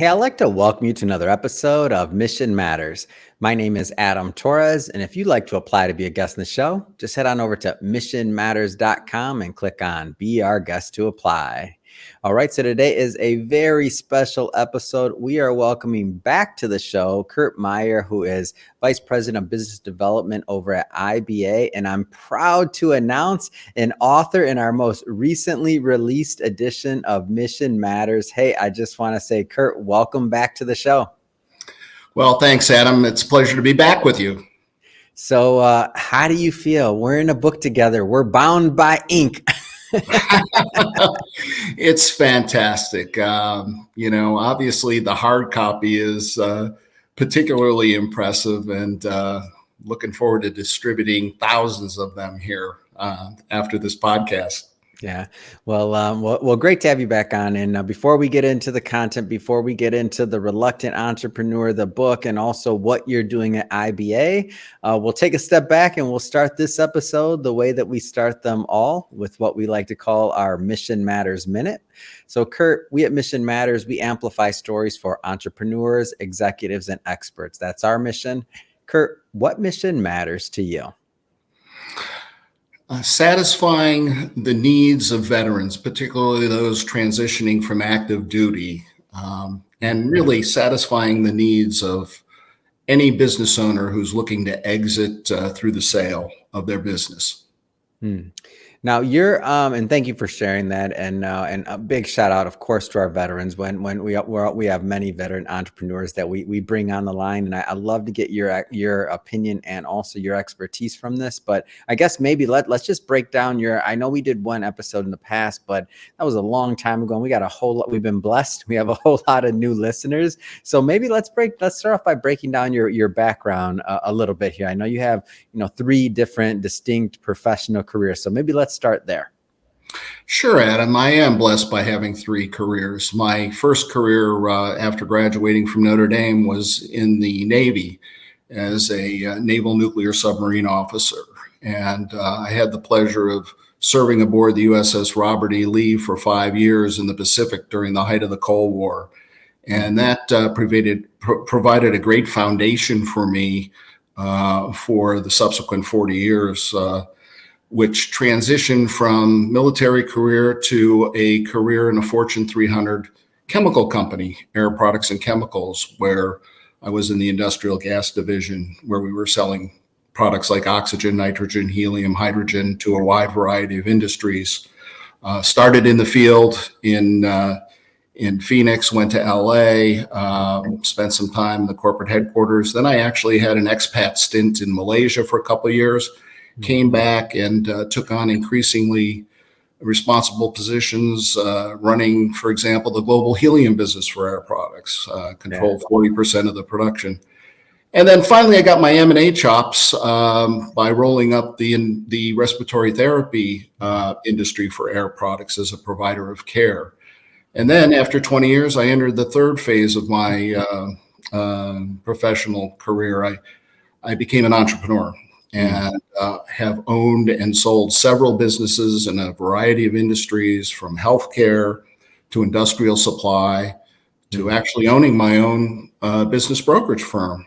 Hey, I'd like to welcome you to another episode of Mission Matters. My name is Adam Torres, and if you'd like to apply to be a guest in the show, just head on over to missionmatters.com and click on Be Our Guest to Apply. All right, so today is a very special episode. We are welcoming back to the show Curt Maier, who is Vice President of Business Development over at IBA, and I'm proud to announce an author in our most recently released edition of Mission Matters. Hey, I just want to say, Curt, welcome back to the show. Well, thanks, Adam. It's a pleasure to be back with you. So how do you feel? We're in a book together. We're bound by ink. It's fantastic. Obviously the hard copy is particularly impressive, and looking forward to distributing thousands of them here after this podcast. Yeah. Well, great to have you back on. And before we get into the content, before we get into the Reluctant Entrepreneur, the book, and also what you're doing at IBA, we'll take a step back and we'll start this episode the way that we start them all, with what we like to call our Mission Matters Minute. So, Curt, we at Mission Matters, we amplify stories for entrepreneurs, executives, and experts. That's our mission. Curt, what mission matters to you? Satisfying the needs of veterans, particularly those transitioning from active duty, and really satisfying the needs of any business owner who's looking to exit through the sale of their business. Now you're, and thank you for sharing that, and a big shout out, of course, to our veterans. When we have many veteran entrepreneurs that we bring on the line, and I love to get your opinion and also your expertise from this. But I guess maybe let's just break down I know we did one episode in the past, but that was a long time ago, and we got a whole lot. We've been blessed. We have a whole lot of new listeners. So maybe let's start off by breaking down your background a little bit here. I know you have 3 different distinct professional careers, so maybe let's start there. Sure, Adam. I am blessed by having 3 careers. My first career after graduating from Notre Dame was in the Navy as a naval nuclear submarine officer. And I had the pleasure of serving aboard the USS Robert E. Lee for 5 years in the Pacific during the height of the Cold War. And that provided a great foundation for me for the subsequent 40 years, which transitioned from military career to a career in a Fortune 300 chemical company, Air Products and Chemicals, where I was in the industrial gas division, where we were selling products like oxygen, nitrogen, helium, hydrogen to a wide variety of industries. Started in the field in Phoenix, went to LA, spent some time in the corporate headquarters. Then I actually had an expat stint in Malaysia for a couple of years. Came back and took on increasingly responsible positions, running, for example, the global helium business for Air Products, controlled 40% of the production. And then finally, I got my M&A chops by rolling up the respiratory therapy industry for Air Products as a provider of care. And then after 20 years, I entered the third phase of my professional career. I became an entrepreneur and have owned and sold several businesses in a variety of industries, from healthcare to industrial supply to actually owning my own business brokerage firm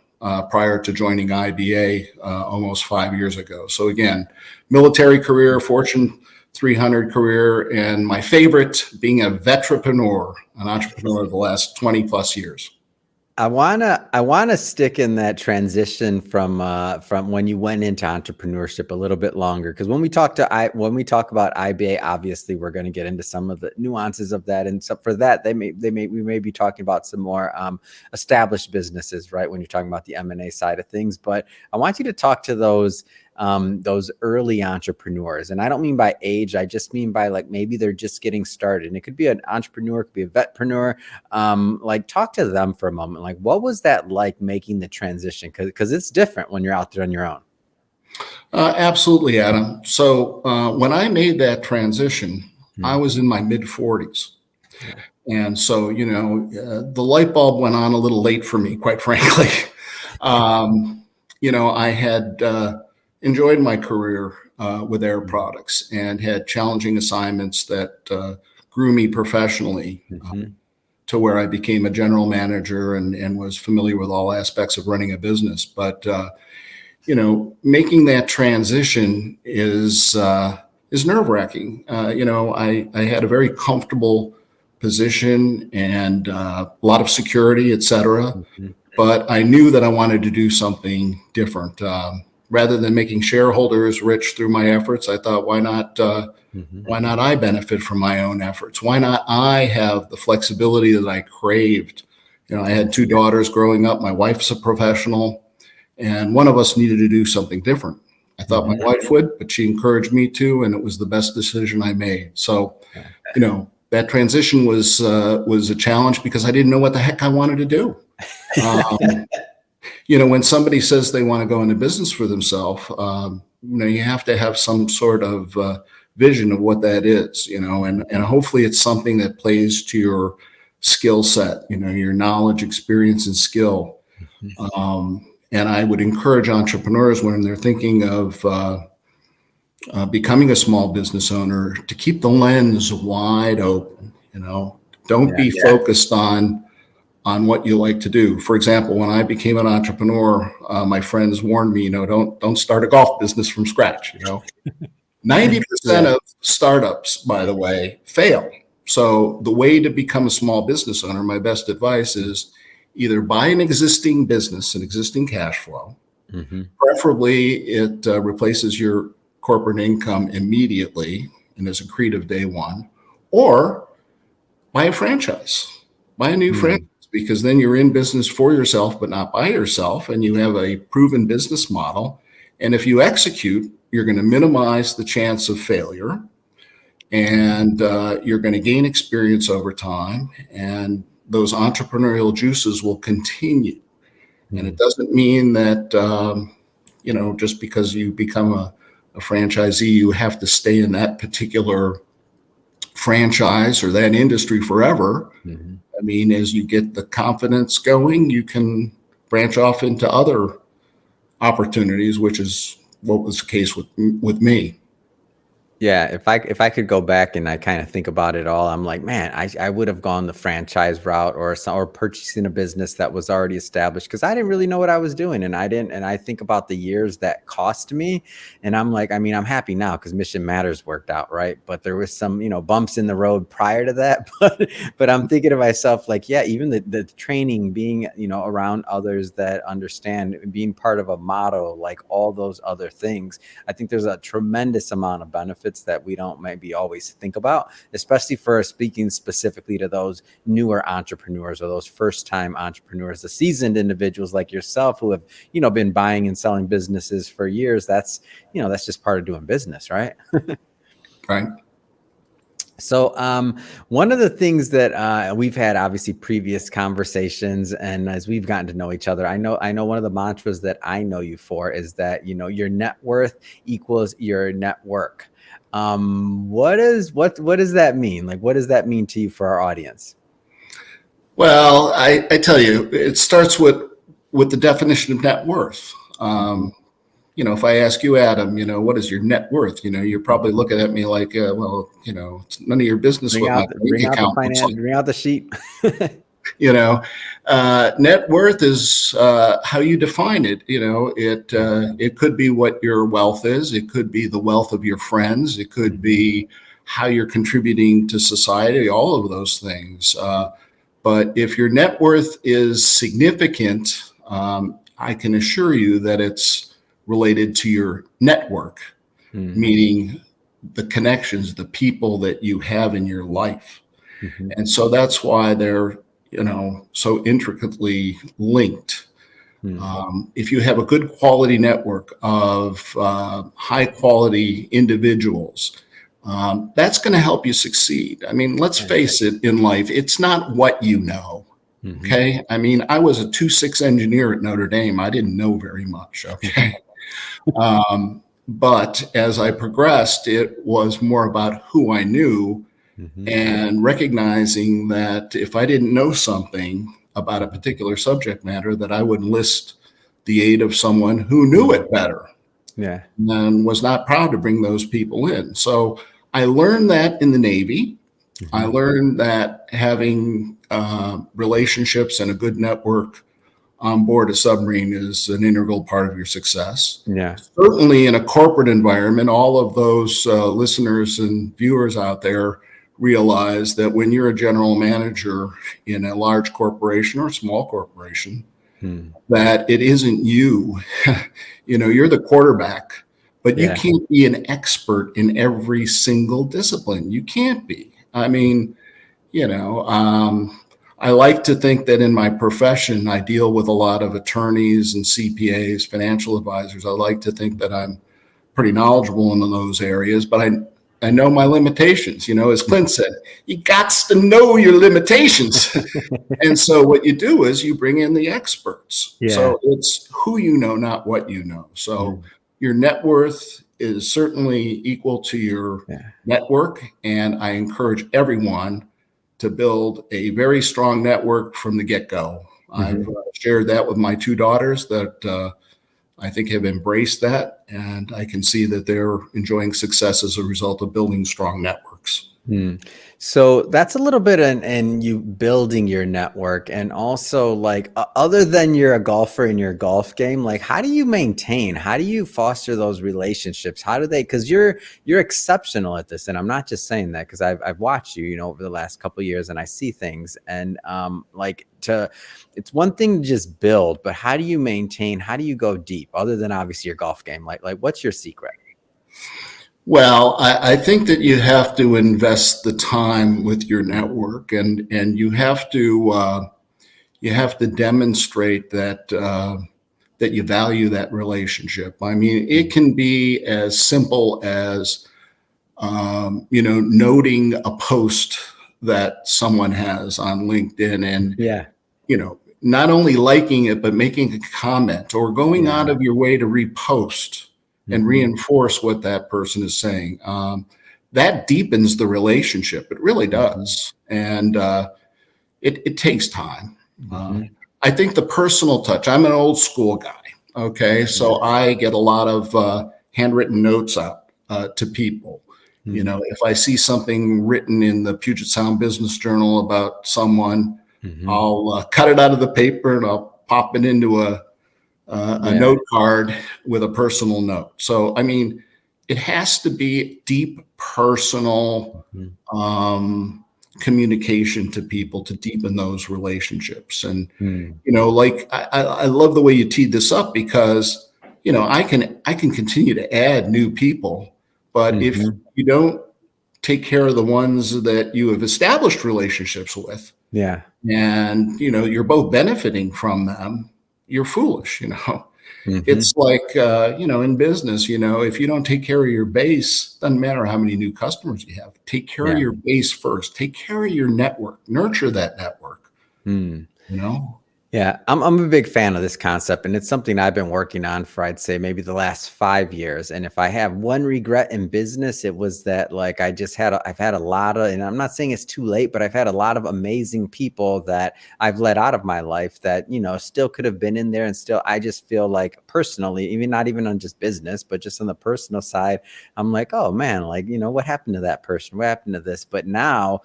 prior to joining IBA almost 5 years ago. So again, military career, Fortune 300 career, and my favorite, being a vetrepreneur, an entrepreneur of the last 20 plus years. I wanna stick in that transition from when you went into entrepreneurship a little bit longer, because when we talk about IBA, obviously we're going to get into some of the nuances of that, and so for that we may be talking about some more established businesses, right? When you're talking about the M&A side of things, but I want you to talk to those early entrepreneurs. And I don't mean by age, I just mean by maybe they're just getting started. And it could be an entrepreneur, it could be a vetpreneur. Talk to them for a moment. What was that like making the transition? Because it's different when you're out there on your own. Absolutely, Adam. So when I made that transition, I was in my mid 40s. And so, the light bulb went on a little late for me, quite frankly. I had enjoyed my career with Air Products and had challenging assignments that grew me professionally. to where I became a general manager and was familiar with all aspects of running a business. But making that transition is nerve-wracking. I had a very comfortable position and a lot of security, et cetera. Mhm. But I knew that I wanted to do something different. Rather than making shareholders rich through my efforts, I thought, why not Mhm. I benefit from my own efforts? Why not I have the flexibility that I craved? I had two daughters growing up. My wife's a professional, and one of us needed to do something different. I thought my Mhm. wife would, but she encouraged me to, and it was the best decision I made. So, Yeah. that transition was a challenge because I didn't know what the heck I wanted to do. Um, when somebody says they want to go into business for themselves, you have to have some sort of vision of what that is, and hopefully it's something that plays to your skill set, your knowledge, experience, and skill. Mhm. And I would encourage entrepreneurs when they're thinking of becoming a small business owner to keep the lens wide open. Don't Yeah. be focused on what you like to do. For example, when I became an entrepreneur, my friends warned me, don't start a golf business from scratch. 90% Yeah. of startups, by the way, fail. So the way to become a small business owner, my best advice is either buy an existing business, an existing cash flow. Mhm. Preferably, it replaces your corporate income immediately and is accretive day one, or buy a franchise, buy a new franchise, Mm. because then you're in business for yourself, but not by yourself, and you have a proven business model. And if you execute, you're going to minimize the chance of failure, and you're going to gain experience over time, and those entrepreneurial juices will continue. And it Mm. doesn't mean that just because you become a franchisee, you have to stay in that particular franchise or that industry forever. Mhm. I mean, as you get the confidence going, you can branch off into other opportunities, which is what was the case with me. Yeah, if I could go back and I kind of think about it all, I'm like, man, I would have gone the franchise route or purchasing a business that was already established because I didn't really know what I was doing and I think about the years that cost me and I'm like, I mean, I'm happy now because Mission Matters worked out, right? But there was some, bumps in the road prior to that. But I'm thinking to myself, like, yeah, even the training, being, around others that understand, being part of a model, like all those other things. I think there's a tremendous amount of benefits that we don't maybe always think about, especially for speaking specifically to those newer entrepreneurs or those first time entrepreneurs, the seasoned individuals like yourself who have, been buying and selling businesses for years. That's just part of doing business, right? Right. So, one of the things that we've had obviously previous conversations, and as we've gotten to know each other, I know one of the mantras that I know you for is that your net worth equals your network. What does that mean? Like, what does that mean to you for our audience? Well, I tell you, it starts with the definition of net worth. Mhm. If I ask you, Adam, what is your net worth? You're probably Mhm. looking at me like, well, it's none of your business Bring what my out bank bring out the account looks like. bring out the sheet. You know, Net worth is how you define it. It could be what your wealth is. It could be the wealth of your friends. It could Mhm. be how you're contributing to society. All of those things. But if your net worth is significant, I can assure you that it's related to your network, Mhm. meaning the connections, the people that you have in your life. Mhm. And so that's why they're, so intricately linked. Mhm. If you have a good quality network of high quality individuals, that's going to help you succeed. I mean, let's Yeah. face it, in life, it's not what you know. Mhm. Okay. I mean, I was a 2.6 engineer at Notre Dame. I didn't know very much. Okay. But as I progressed, it was more about who I knew Mhm. and recognizing that if I didn't know something about a Mhm. particular subject matter, that I would enlist the aid of someone who knew Mhm. it better Yeah. and was not proud to bring those people in. So I learned that in the Navy. I Mhm. learned that having relationships and a good network on board a submarine is an integral part of your success. Yeah. Certainly, in a corporate environment, all of those listeners and viewers out there realize that when you're a general manager in a large corporation or a small corporation, Hmm. that it isn't you. You're the quarterback, but you Yeah. can't be an expert in every single discipline. You can't be. I mean, you know, um, I like to think that in my profession, I deal with a lot of attorneys and CPAs, financial advisors. I like to think that I'm pretty knowledgeable in those areas, but I know my limitations. As Clint said, you got to know your limitations. And so what you do is you bring in the experts. Yeah. So it's who you know, not what you know. So Mm. your net worth is certainly equal to your Yeah. network. And I encourage everyone to build a very strong network from the get-go. I've Mhm. shared that with my two daughters that I think have embraced that. And I can see that they're enjoying success as a result of building strong networks. Hmm. So that's a little bit in you building your network, and also like other than you're a golfer in your golf game, like how do you maintain, how do you foster those relationships? How do they? Because you're exceptional at this, and I'm not just saying that because I've watched you, over the last couple of years, and I see things, and it's one thing to just build, but how do you maintain? How do you go deep? Other than obviously your golf game, like what's your secret? Well, I think that you have to invest the time with your network, and you have to demonstrate that you value that relationship. I mean, it can be as simple as noting a post that someone has on LinkedIn, and Yeah. not only liking it, but making a comment or going out Yeah. of your way to repost and Hmm. reinforce what that person is saying. That deepens the relationship. It really Hmm. does. And it takes time. Uh, Hmm. I think the personal touch, I'm an old school guy. Okay. So Yeah. I get a lot of handwritten notes out to people. Mm. If I see something written in the Puget Sound Business Journal about someone, Mhm. I'll cut it out of the paper and I'll pop it into a Yeah. note card with a personal note. So, I mean, it has to be deep personal Mhm. um, communication to people to deepen those relationships. And Mm. like I love the way you teed this up because I can continue to add new people, but if Mhm. you don't take care of the ones that you have established relationships with, Yeah. and you're both benefiting from them, you're foolish. Mhm. It's like in business, if you don't take care of your base, doesn't matter how many new customers you have. Take care of Yeah. your base first. Take care of your network. Nurture that network. Mm. you know Yeah, I'm a big fan of this concept, and it's something I've been working on for, I'd say, maybe the last 5 years. And if I have one regret in business, it was that like I've had a lot of, and I'm not saying it's too late, but I've had a lot of amazing people that I've let out of my life that, still could have been in there, and still I just feel like personally, even not even on just business, but just on the personal side, I'm like, oh man, like, what happened to that person? What happened to this? But now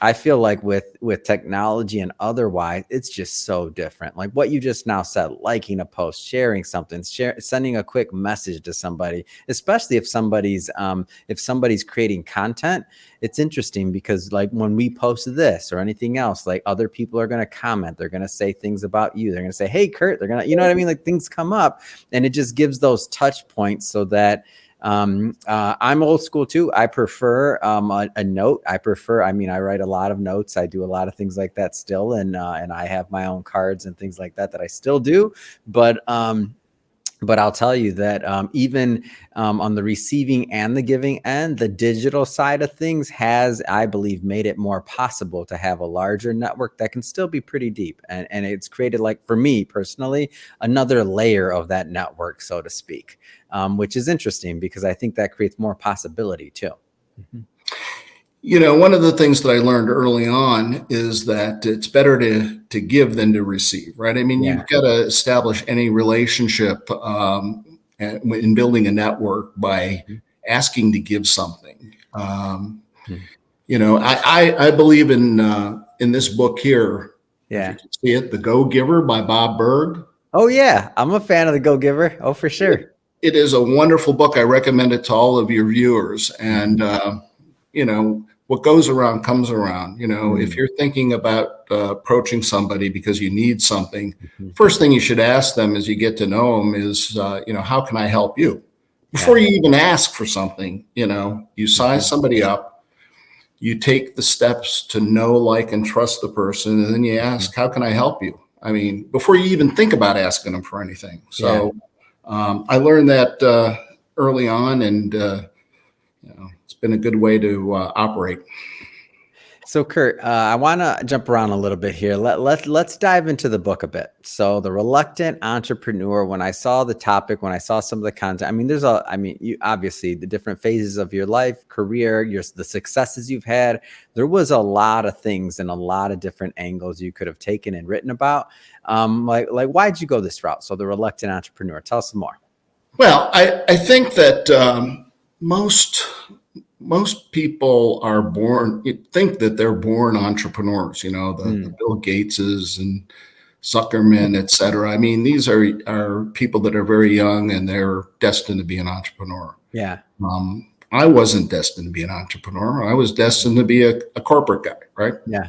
I feel like with technology and otherwise, it's just so different. Like what you just now said, liking a post, sharing something, sending a quick message to somebody, especially if somebody's creating content. It's interesting because like when we post this or anything else, like other people are going to comment, they're going to say things about you. They're going to say, "Hey, Curt," they're going to, you know what I mean? Like things come up, and it just gives those touch points so that I'm old school too. I prefer a note. I mean, I write a lot of notes. I do a lot of things like that still, and I have my own cards and things like that I still do. But I'll tell you that even on the receiving and the giving end, the digital side of things has, I believe, made it more possible to have a larger network that can still be pretty deep. And it's created, like for me personally, another layer of that network, so to speak, which is interesting because I think that creates more possibility too. Mhm. One of the things that I learned early on is that it's better to give than to receive, right? I mean, Yeah. you've got to establish any relationship in building a network by Mhm. asking to give something. I believe in this book here. If you Yeah. can see it, The Go-Giver by Bob Berg. Oh yeah, I'm a fan of The Go-Giver. Oh, for sure. It is a wonderful book. I recommend it to all of your viewers. And, what goes around comes around. If you're thinking about approaching somebody because you need something, Mhm. first thing you should ask them as you get to know them is, how can I help you? Before you even ask for something, you size somebody up, you take the steps to know, like, and trust the person, and then you ask, how can I help you? I mean, before you even think about asking them for anything. So I learned that early on, and it's been a good way to operate. So Curt, I want to jump around a little bit here. Let's dive into the book a bit. So the reluctant entrepreneur. When I saw the topic, when I saw some of the content, you obviously the different phases of your life, career, the successes you've had. There was a lot of things and a lot of different angles you could have taken and written about. Like why'd you go this route? So the reluctant entrepreneur. Tell us some more. Well, I think that most people are born, you think that they're born entrepreneurs, the Bill Gateses and Zuckerman, et cetera. I mean, these are people that are very young and they're destined to be an entrepreneur. Yeah. I wasn't destined to be an entrepreneur. I was destined to be a corporate guy, right? Yeah.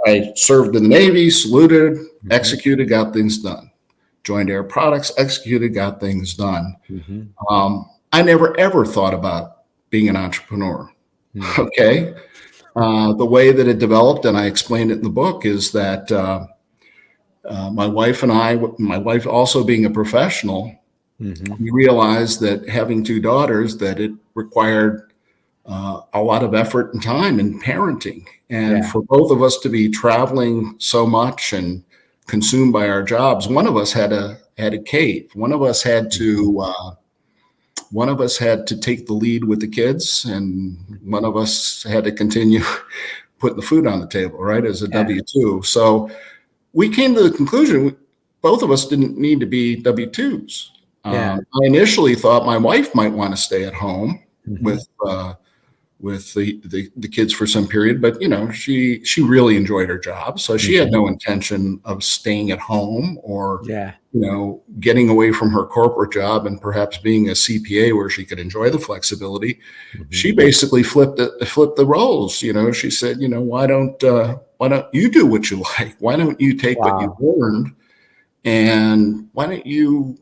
I served in the Navy, saluted, executed, got things done. Joined Air Products, executed, got things done. I never, ever thought about being an entrepreneur. Okay. The way that it developed, and I explained it in the book, is that my wife and my wife also being a professional, we realized that having two daughters, that it required a lot of effort and time in parenting. And for both of us to be traveling so much and consumed by our jobs, one of us had a cave. One of us had to take the lead with the kids, and one of us had to continue putting the food on the table, right, as a W-2. So we came to the conclusion both of us didn't need to be W-2s. I initially thought my wife might want to stay at home with the kids for some period, but she really enjoyed her job, so she had no intention of staying at home or getting away from her corporate job and perhaps being a CPA where she could enjoy the flexibility. She basically flipped the roles. She said, why don't you do what you like? Why don't you take what you learned, and why don't you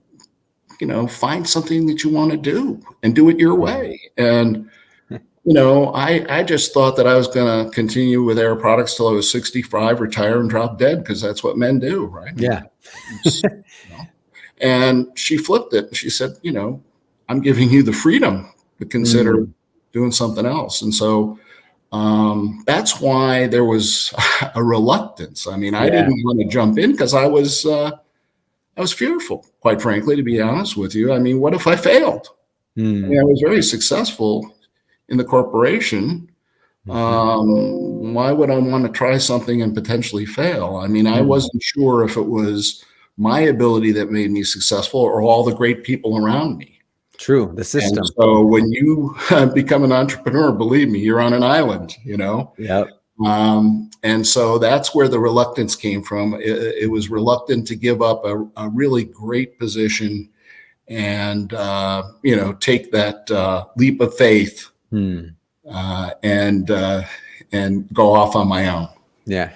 find something that you want to do and do it your way? And I just thought that I was going to continue with Air Products till I was 65, retire and drop dead, because that's what men do, right? Yeah. And she flipped it. She said, I'm giving you the freedom to consider doing something else. And so that's why there was a reluctance. I mean, I didn't want to jump in because I was fearful, quite frankly, to be honest with you. I mean, what if I failed? I mean, I was very successful in the corporation. Why would I want to try something and potentially fail? I mean, I wasn't sure if it was my ability that made me successful or all the great people around me. True, the system. And so when you become an entrepreneur, believe me, you're on an island, Yep. And so that's where the reluctance came from. It was reluctant to give up a really great position and, take that leap of faith and go off on my own. Yeah.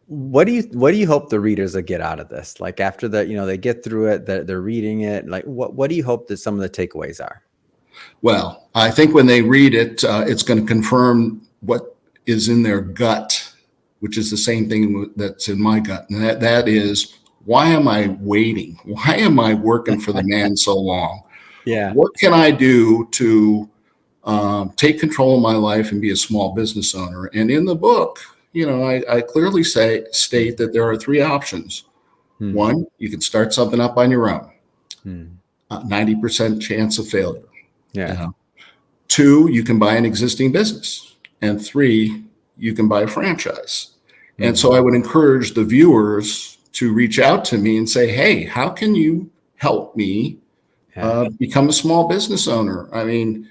What do you hope the readers will get out of this? Like after they get through it, they're reading it. Like what do you hope that some of the takeaways are? Well, I think when they read it, it's going to confirm what is in their gut, which is the same thing that's in my gut. And that is, why am I waiting? Why am I working for the man so long? Yeah. What can I do to take control of my life and be a small business owner? And in the book, I clearly state that there are three options. One, you can start something up on your own. 90% chance of failure. Yeah. Two, you can buy an existing business. And three, you can buy a franchise. And so I would encourage the viewers to reach out to me and say, hey, how can you help me become a small business owner? I mean,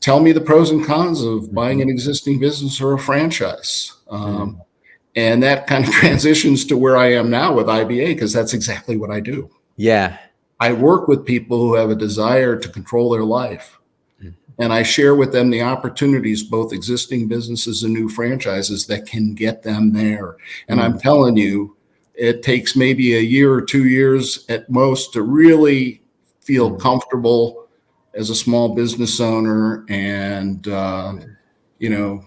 tell me the pros and cons of buying Mhm. an existing business or a franchise. Mm. And that kind of transitions to where I am now with IBA, because that's exactly what I do. Yeah. I work with people who have a desire to control their life, Mm. and I share with them the opportunities, both existing businesses and new franchises, that can get them there. And I'm Mm. telling you, it takes maybe a year or 2 years at most to really feel Mm. comfortable as a small business owner and, you know,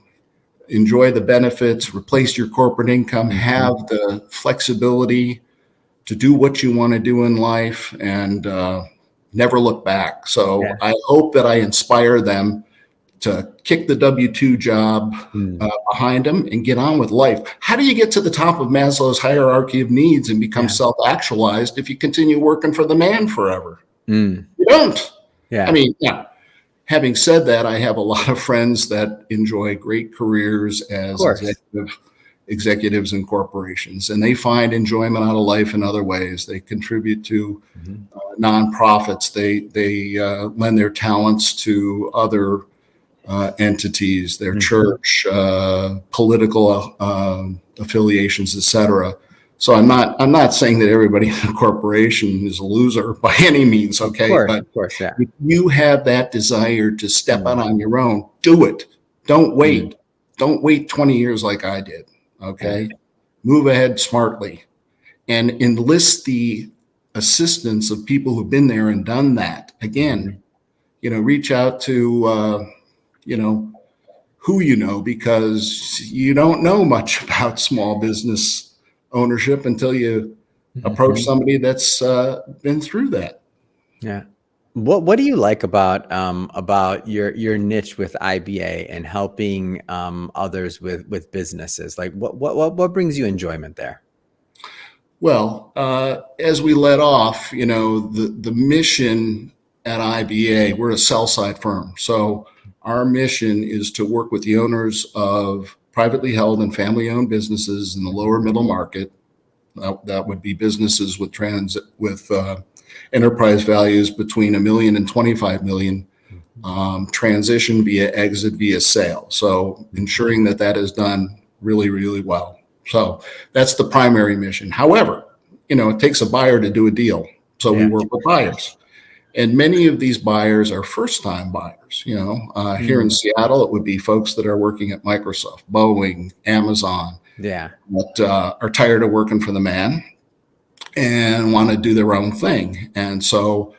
enjoy the benefits, replace your corporate income, have Mhm. the flexibility to do what you want to do in life, and never look back. So Yeah. I hope that I inspire them to kick the W-2 job Mm. behind them and get on with life. How do you get to the top of Maslow's hierarchy of needs and become Yeah. self-actualized if you continue working for the man forever? Mm. You don't. I Yeah. mean, yeah. Having said that, I have a lot of friends that enjoy great careers Of as course. executives in corporations, and they find enjoyment out of life in other ways. They contribute to Mhm. nonprofits. They lend their talents to other entities, their Mhm. church, political affiliations, etc. So I'm not saying that everybody in a corporation is a loser by any means, okay? But Of course, yeah. if you have that desire to step out Mm. on your own, do it. Don't Mm. wait. Don't wait 20 years like I did, Yeah. okay? Move ahead smartly and enlist the assistance of people who've been there and done that. Again, Mhm. reach out to, you know, who you know, because you don't know much about small business ownership until you approach Mhm. somebody that's been through that. Yeah. What do you like about your niche with IBA and helping others with businesses? Like what brings you enjoyment there? Well, as we let off, the mission at IBA, we're a sell side firm. So our mission is to work with the owners of privately held and family owned businesses in the lower Mhm. middle market. That would be businesses with enterprise values between 1 million and 25 million, Mhm. transition via exit via sale. So Mhm. ensuring that that is done really, really well. So that's the primary mission. However, it takes a buyer to do a deal. So we Yeah. work with buyers. And many of these buyers are first time buyers. Here in Mm. Seattle, it would be folks that are working at Microsoft, Boeing, Amazon, Yeah. that are tired of working for the man and want to do their own thing. And so,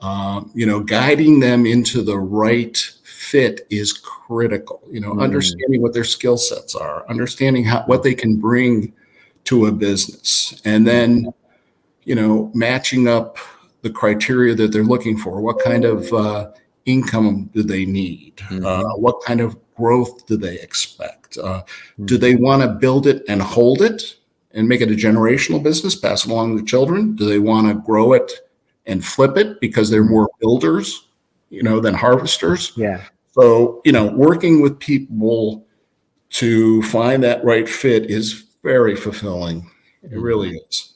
guiding them into the right fit is critical. Mm. Understanding what their skill sets are, understanding what they can bring to a business, and Mm. then, matching up the criteria that they're looking for. What kind of income do they need? Mhm. What kind of growth do they expect? Do Mm. they want to build it and hold it and make it a generational business, pass it along to children? Do they want to grow it and flip it because they're Mm. more builders, than harvesters? Yeah. So, working with people to find that right fit is very fulfilling. It Mhm. really is.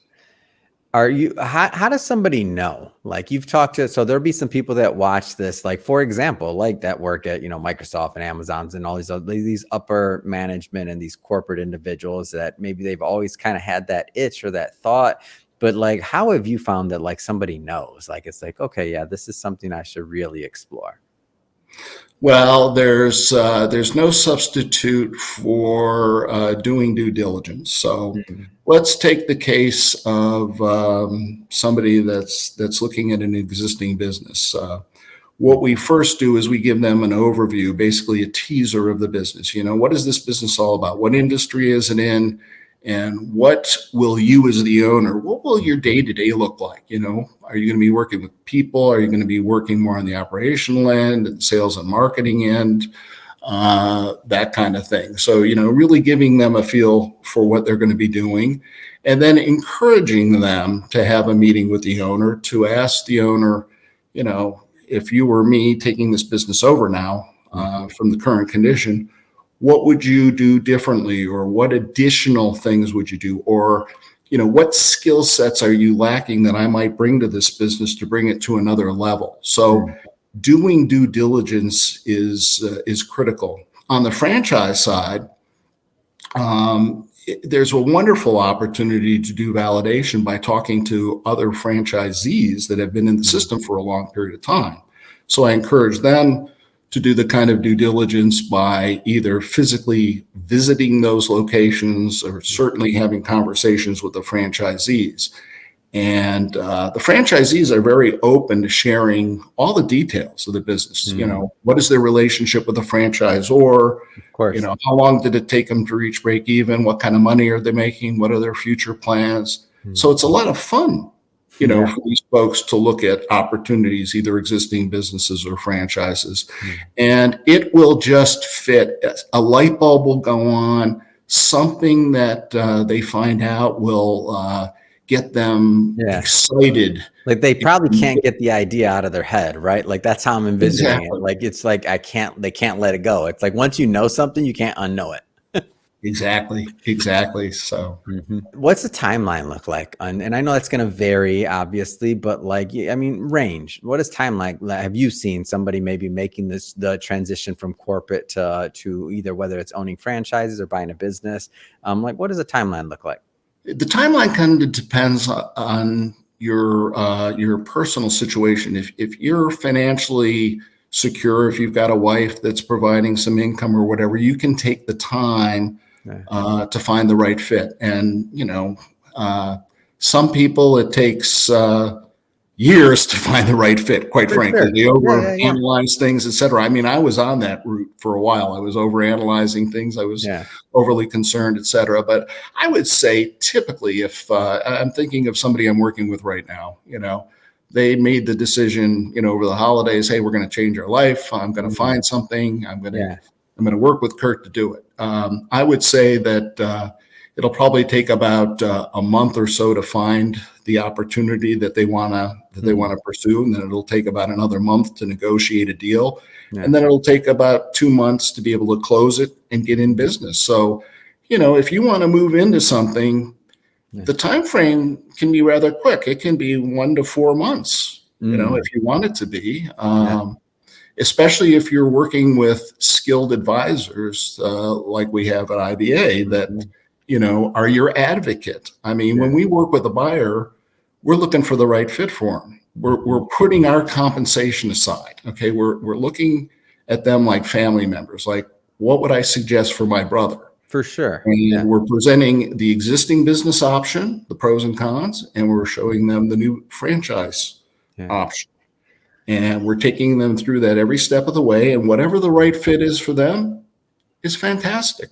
How does somebody know? Like you've talked to, so there'll be some people that watch this, like for example, like that work at, Microsoft and Amazon's and all these upper management and these corporate individuals that maybe they've always kind of had that itch or that thought. But like, how have you found that like somebody knows? Like it's like, okay, yeah, this is something I should really explore. Well, there's no substitute for doing due diligence. So Mm. let's take the case of somebody that's looking at an existing business. What we first do is we give them an overview, basically a teaser of the business. What is this business all about? What industry is it in? And what will you, as the owner, what will your day to day look like? Are you going to be working with people? Are you going to be working more on the operational end and sales and marketing end? That kind of thing. So, really giving them a feel for what they're going to be doing, and then encouraging them to have a meeting with the owner to ask the owner, if you were me taking this business over now Mhm. from the current condition, what would you do differently, or what additional things would you do, or what skill sets are you lacking that I might bring to this business to bring it to another level? So Mm. doing due diligence is critical. On the franchise side, there's a wonderful opportunity to do validation by talking to other franchisees that have been in the system for a long period of time. So I encourage them to do the kind of due diligence by either physically visiting those locations or certainly having conversations with the franchisees. And the franchisees are very open to sharing all the details of the business. You know, what is their relationship with the franchisor? Of course. You know, how long did it take them to reach break even? What kind of money are they making? What are their future plans? So it's a lot of fun, you know, for these folks to look at opportunities, either existing businesses or franchises. And it will just fit. A light bulb will go on. Something that they find out will get them excited. Like they probably can't get the idea out of their head, right? Like that's how I'm envisioning Exactly. it. Like it's like they can't let it go. It's like once you know something, you can't unknow it. Exactly. So What's the timeline look like? And I know that's going to vary, obviously, but like, I mean, range. What is timeline? Have you seen somebody maybe making the transition from corporate to either whether it's owning franchises or buying a business? Like, what does a timeline look like? the timeline kind of depends on your personal situation. If you're financially secure, if you've got a wife that's providing some income or whatever, you can take the time to find the right fit. And you know, some people it takes years to find the right fit. Quite frankly, they overanalyze things, etc. I mean, I was on that route for a while. I was overanalyzing things. I was overly concerned, etc. But I would say, typically, if I'm thinking of somebody I'm working with right now, you know, they made the decision, you know, over the holidays, hey, we're going to change our life. I'm going to find something. I'm going to work with Curt to do it. I would say that it'll probably take about a month or so to find the opportunity that they want to pursue, and then it'll take about another month to negotiate a deal, and then it'll take about 2 months to be able to close it and get in business. So, you know, if you want to move into something, the time frame can be rather quick. It can be 1 to 4 months, you know, if you want it to be. Especially if you're working with skilled advisors like we have at IBA that, you know, are your advocate. I mean, when we work with a buyer, we're looking for the right fit for them. We're putting our compensation aside. Okay, we're looking at them like family members. Like, what would I suggest for my brother? For sure. And we're presenting the existing business option, the pros and cons, and we're showing them the new franchise option. And we're taking them through that every step of the way. And whatever the right fit is for them is fantastic.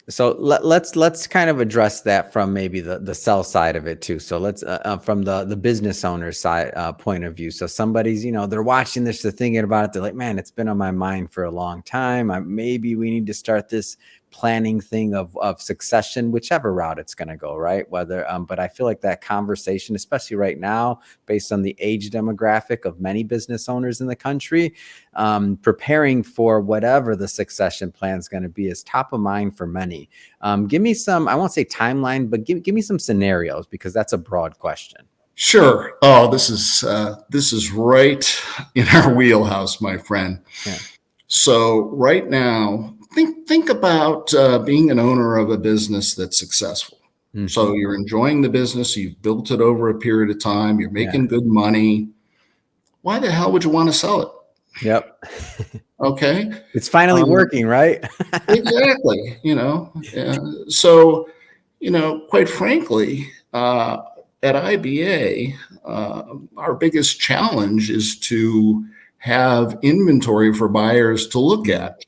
So let's kind of address that from maybe the sell side of it too. So let's from the business owner side point of view. So somebody's, you know, they're watching this, they're thinking about it. They're like, man, it's been on my mind for a long time. Maybe we need to start this planning thing of succession, whichever route it's going to go, right? Whether, but I feel like that conversation, especially right now, based on the age demographic of many business owners in the country, preparing for whatever the succession plan is going to be is top of mind for many. Give me some, I won't say timeline, but give me some scenarios, because that's a broad question. Sure. Oh, this is right in our wheelhouse, my friend. So right now, think about being an owner of a business that's successful. So you're enjoying the business. You've built it over a period of time. You're making good money. Why the hell would you want to sell it? Yep. Okay. It's finally working, right? Exactly. You know, so, you know, quite frankly, at IBA, our biggest challenge is to have inventory for buyers to look at.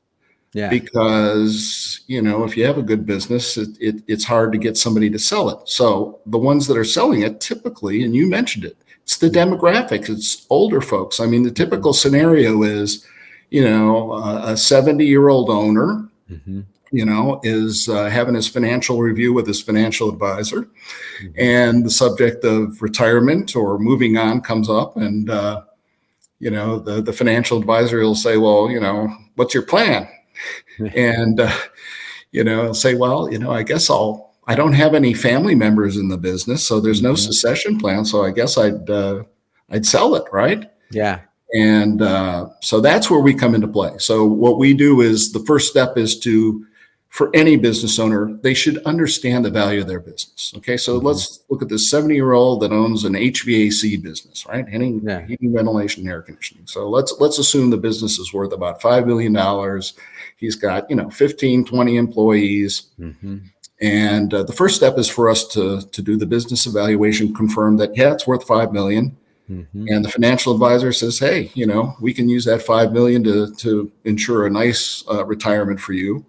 Because, you know, if you have a good business, it's hard to get somebody to sell it. So the ones that are selling it typically, and you mentioned it, it's the demographics, it's older folks. I mean, the typical scenario is, you know, a 70-year-old owner, you know, is having his financial review with his financial advisor, and the subject of retirement or moving on comes up, and, you know, the financial advisor will say, well, you know, what's your plan? And, you know, I'll say, well, you know, I guess I don't have any family members in the business, so there's no succession plan. So I guess I'd sell it. Right. Yeah. And so that's where we come into play. So what we do is the first step is for any business owner, they should understand the value of their business. Okay, so let's look at this 70-year-old that owns an HVAC business, right? Heating, ventilation, air conditioning. So let's assume the business is worth about $5 million. He's got 15, 20 employees. And the first step is for us to do the business evaluation, confirm that, yeah, it's worth $5 million. And the financial advisor says, hey, we can use that $5 million to ensure a nice retirement for you.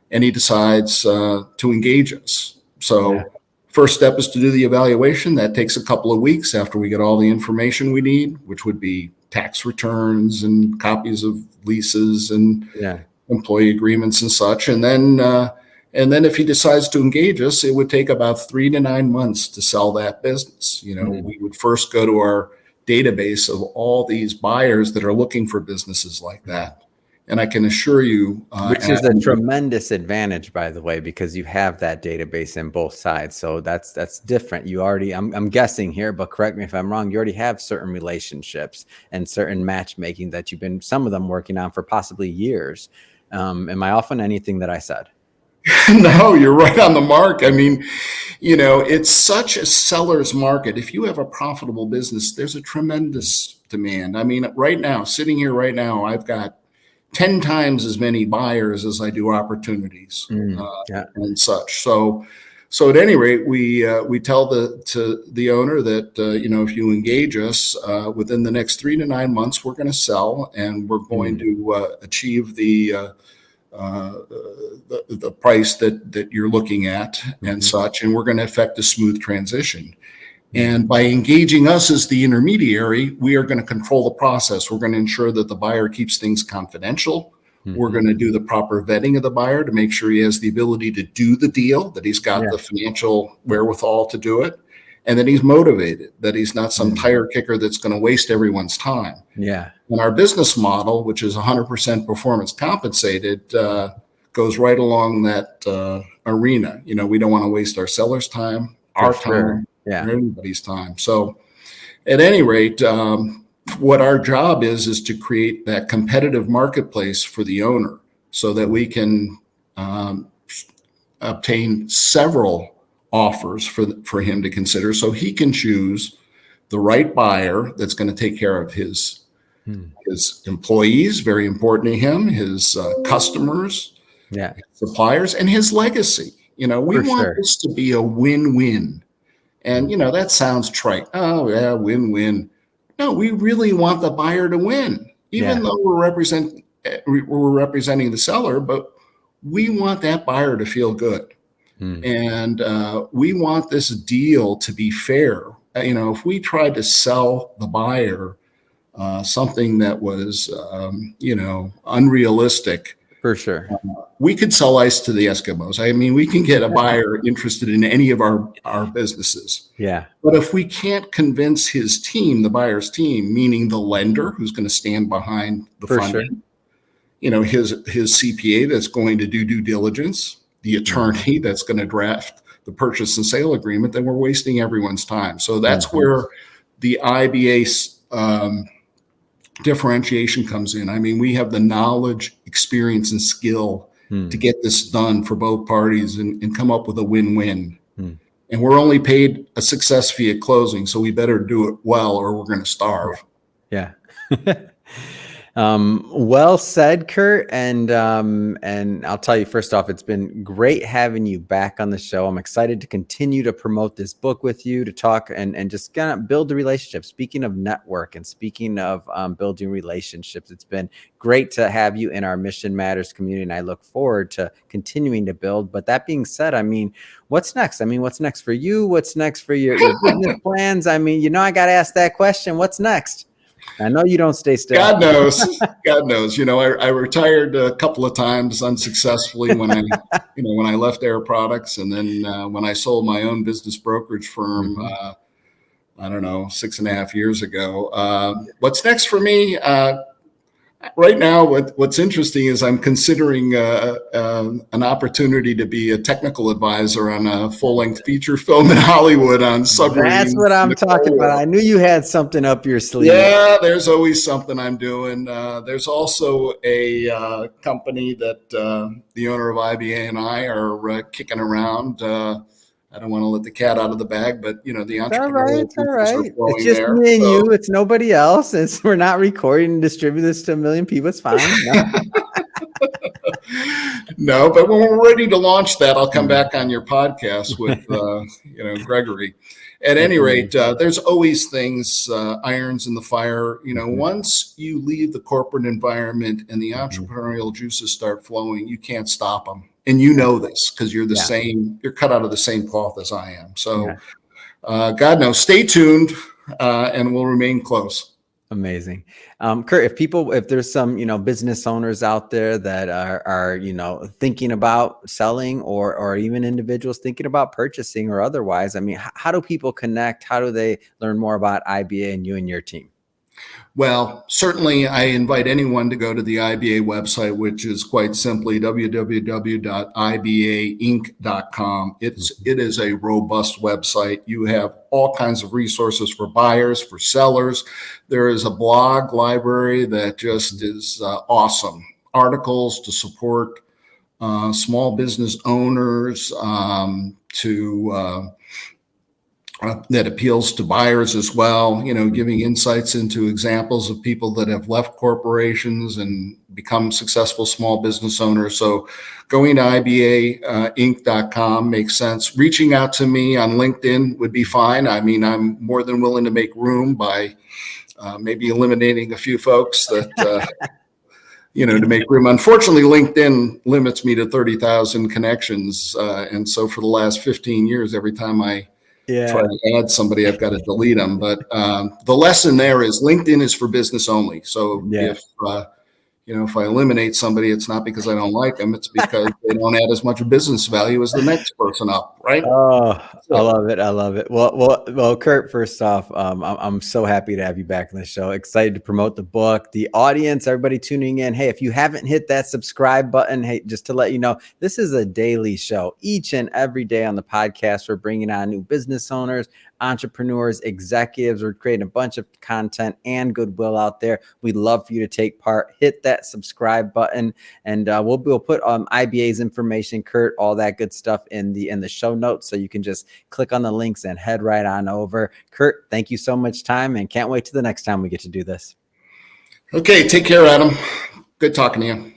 And he decides to engage us. So first step is to do the evaluation. That takes a couple of weeks after we get all the information we need, which would be tax returns and copies of leases and employee agreements and such. And then if he decides to engage us, it would take about 3 to 9 months to sell that business. We would first go to our database of all these buyers that are looking for businesses like that. And I can assure you, which is a tremendous advantage, by the way, because you have that database in both sides. So that's different. You already, I'm guessing here, but correct me if I'm wrong, you already have certain relationships and certain matchmaking that you've been, some of them working on for possibly years. Am I off on anything that I said? No, you're right on the mark. I mean, it's such a seller's market. If you have a profitable business, there's a tremendous demand. I mean, right now, sitting here right now, I've got 10 times as many buyers as I do opportunities and such. So at any rate, we tell the owner that if you engage us within the next 3 to 9 months, we're going to sell, and we're going to achieve the price that you're looking at and such, and we're going to effect a smooth transition. And by engaging us as the intermediary, we are going to control the process. We're going to ensure that the buyer keeps things confidential. We're going to do the proper vetting of the buyer to make sure he has the ability to do the deal, that he's got the financial wherewithal to do it, and that he's motivated, that he's not some tire kicker that's going to waste everyone's time. And our business model, which is 100% performance compensated, goes right along that arena. We don't want to waste our sellers' time, our time, everybody's time. So at any rate, what our job is to create that competitive marketplace for the owner so that we can obtain several offers for him to consider, so he can choose the right buyer that's going to take care of his employees, very important to him, his customers, his suppliers, and his legacy. We want this to be a win-win. And, that sounds trite. Oh, yeah, win-win. No, we really want the buyer to win, even though we're representing the seller, but we want that buyer to feel good. And we want this deal to be fair. If we tried to sell the buyer something that was, unrealistic, for sure, we could sell ice to the Eskimos. I mean, we can get a buyer interested in any of our businesses. But if we can't convince his team, the buyer's team, meaning the lender who's going to stand behind the funding, his CPA that's going to do due diligence, the attorney that's going to draft the purchase and sale agreement, then we're wasting everyone's time. So that's where the IBA differentiation comes in. I mean, we have the knowledge, experience, and skill to get this done for both parties and come up with a win-win. And we're only paid a success fee at closing, so we better do it well or we're going to starve. Well said, Curt. And I'll tell you, first off, it's been great having you back on the show. I'm excited to continue to promote this book with you, to talk and just kind of build the relationship. Speaking of network and speaking of building relationships, it's been great to have you in our Mission Matters community, and I look forward to continuing to build. But that being said, I mean, what's next? I mean, what's next for you? What's next for your business plans? I mean, I got to ask that question. What's next? I know you don't stay still. God knows. God knows. I retired a couple of times unsuccessfully when I left Air Products, and then when I sold my own business brokerage firm, I don't know, 6.5 years ago. What's next for me? Right now, what's interesting is I'm considering an opportunity to be a technical advisor on a full-length feature film in Hollywood on That's submarines what in I'm the talking Cold about. War. I knew you had something up your sleeve. Yeah, there's always something I'm doing. There's also a company that the owner of IBA and I are kicking around. I don't want to let the cat out of the bag, but the It's all right. entrepreneurial It's all juices are right. It's flowing just there. me and So, you. It's nobody else. We're not recording and distribute this to a million people. It's fine. No. no, but when we're ready to launch that, I'll come back on your podcast with Gregory. At any rate, there's always things, irons in the fire. Once you leave the corporate environment and the entrepreneurial juices start flowing, you can't stop them. And you know this because you're the same. You're cut out of the same cloth as I am. So, God knows. Stay tuned, and we'll remain close. Amazing. Curt, if there's some, business owners out there that are, thinking about selling or even individuals thinking about purchasing or otherwise, I mean, how do people connect? How do they learn more about IBA and you and your team? Well, certainly I invite anyone to go to the IBA website, which is quite simply www.ibainc.com. It is a robust website. You have all kinds of resources for buyers, for sellers. There is a blog library that just is awesome. Articles to support small business owners, that appeals to buyers as well, giving insights into examples of people that have left corporations and become successful small business owners. So going to ibainc.com makes sense. Reaching out to me on LinkedIn would be fine. I mean, I'm more than willing to make room by maybe eliminating a few folks that, to make room. Unfortunately, LinkedIn limits me to 30,000 connections. And so for the last 15 years, every time I try to add somebody, I've got to delete them. But the lesson there is LinkedIn is for business only. So if I eliminate somebody, it's not because I don't like them. It's because they don't add as much business value as the next person up, right? Oh, I love it. I love it. Well, Curt, first off, I'm so happy to have you back on the show. Excited to promote the book, the audience, everybody tuning in. Hey, if you haven't hit that subscribe button, hey, just to let you know, this is a daily show. Each and every day on the podcast, we're bringing on new business owners, entrepreneurs, executives. We're creating a bunch of content and goodwill out there. We'd love for you to take part. Hit that subscribe button, and we'll put IBA's information, Curt, all that good stuff in the show notes, so you can just click on the links and head right on over. Curt, thank you so much time, and can't wait to the next time we get to do this. Okay, take care, Adam. Good talking to you.